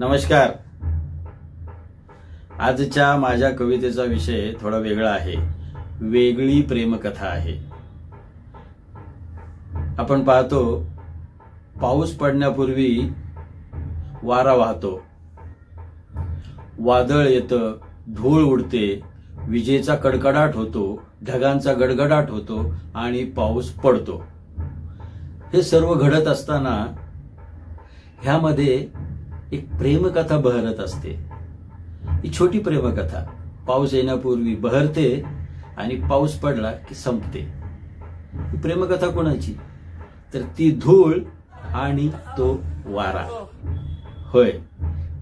नमस्कार. आजच्या माझ्या कवितेचा विषय थोडा वेगळा आहे. वेगळी प्रेमकथा आहे. आपण पाहतो, पाऊस पडण्यापूर्वी वारा वाहतो, वादळ येतं, धूळ उडते, विजेचा कडकडाट होतो, ढगांचा गडगडाट होतो आणि पाऊस पडतो. हे सर्व घडत असताना ह्यामध्ये एक प्रेमकथा बहरत असते. ही छोटी प्रेमकथा पाऊस येण्यापूर्वी बहरते आणि पाऊस पडला की संपते. ही प्रेमकथा कोणाची? तर ती धूळ आणि तो वारा. होय,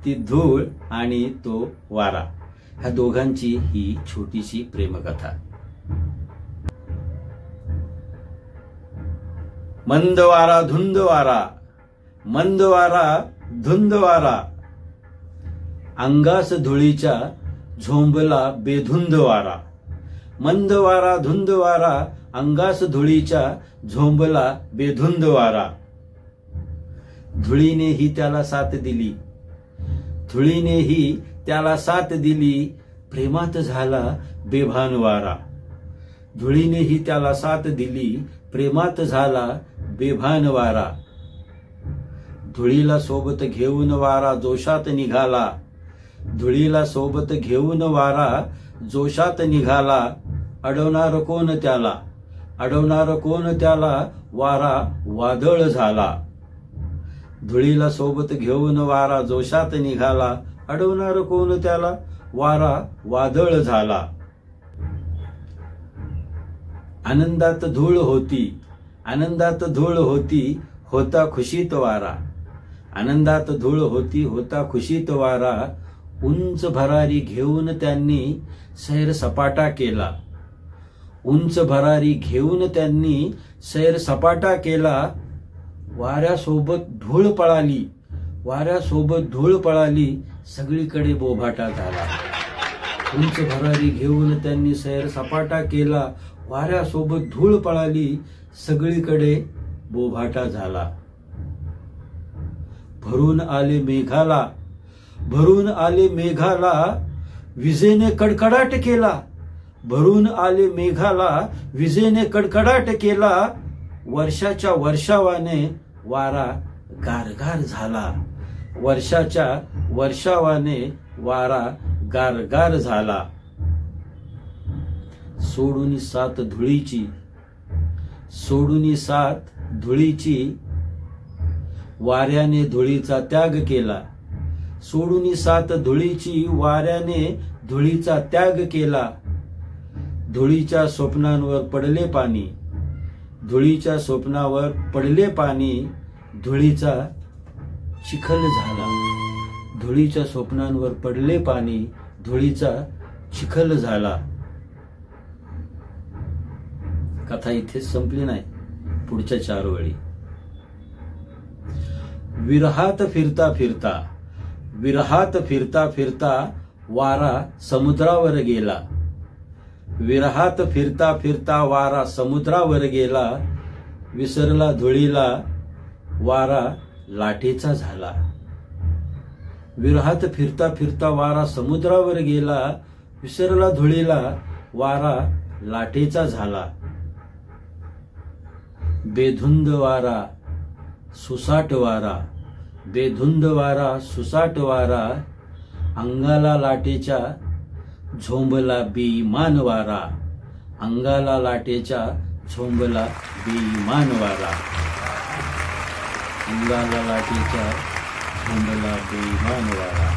ती धूळ आणि तो वारा, ह्या दोघांची ही छोटीशी प्रेमकथा. मंद वारा धुंद वारा, मंद वारा धुंद वारा, अंगास धुळीच्या झोंबला बेधुंद वारा. मंद वारा धुंद वारा, अंगास धुळीच्या झोंबला बेधुंद वारा. धुळीनेही त्याला साथ दिली, धुळीनेही त्याला साथ दिली, प्रेमात झाला बेभान वारा. धुळीनेही त्याला साथ दिली, प्रेमात झाला बेभान वारा. धुळीला सोबत घेऊन वारा जोशात निघाला, धुळीला सोबत घेऊन वारा जोशात निघाला. अडवणार कोण त्याला, अडवणार कोण त्याला, वारा वादळ झाला. धुळीला सोबत घेऊन वारा जोशात निघाला, अडवणार कोण त्याला, वारा वादळ झाला. आनंदात धूळ होती, आनंदात धूळ होती, होता खुशीत वारा. आनंदात धूळ होती, होता खुशीत वारा. उंच भरारी घेऊन त्यांनी सैर सपाटा केला, उंच भरारी घेऊन त्यांनी सैर सपाटा केला. वाऱ्यासोबत धूळ पळाली, वाऱ्यासोबत धूळ पळाली, सगळीकडे बोभाटा झाला. उंच भरारी घेऊन त्यांनी सैर सपाटा केला, वाऱ्यासोबत धूळ पळाली, सगळीकडे बोभाटा झाला. भरून आले मेघाला, भरून आले मेघाला, विजेने कडकडाट केला. भरून आले मेघाला, विजेने कडकडाट केला. वर्षाच्या वर्षावाने वारा गारगार झाला, वर्षाच्या वर्षावाने वारा गारगार झाला. सोडून साथ धुळीची, सोडून साथ धुळीची, वाऱ्याने धुळीचा त्याग केला. सोडून साथ धुळीची, वाऱ्याने धुळीचा त्याग केला. धुळीच्या स्वप्नांवर पडले पाणी, धुळीच्या स्वप्नावर पडले पाणी, धुळीचा चिखल झाला. धुळीच्या स्वप्नांवर पडले पाणी, धुळीचा चिखल झाला. कथा इथेच संपली नाही, पुढच्या 4 ओळी. विरहात फिरता फिरता, विरहात फिरता फिरता, वारा समुद्रावर गेला. विरहात फिरता फिरता, वारा समुद्रावर गेला. विसरला धुळीला, वारा लाटेचा झाला. विरहात फिरता फिरता, वारा समुद्रावर गेला. विसरला धुळीला, वारा लाटेचा झाला. बेधुंद वारा सुसाट वारा, बेधुंद वारा सुसाट वारा, अंगाला लाटेच्या झोंबला बेईमान वारा. अंगाला लाटेच्या झोंबला बेईमान वारा. अंगाला लाटेच्या झोंबला बेईमान वारा.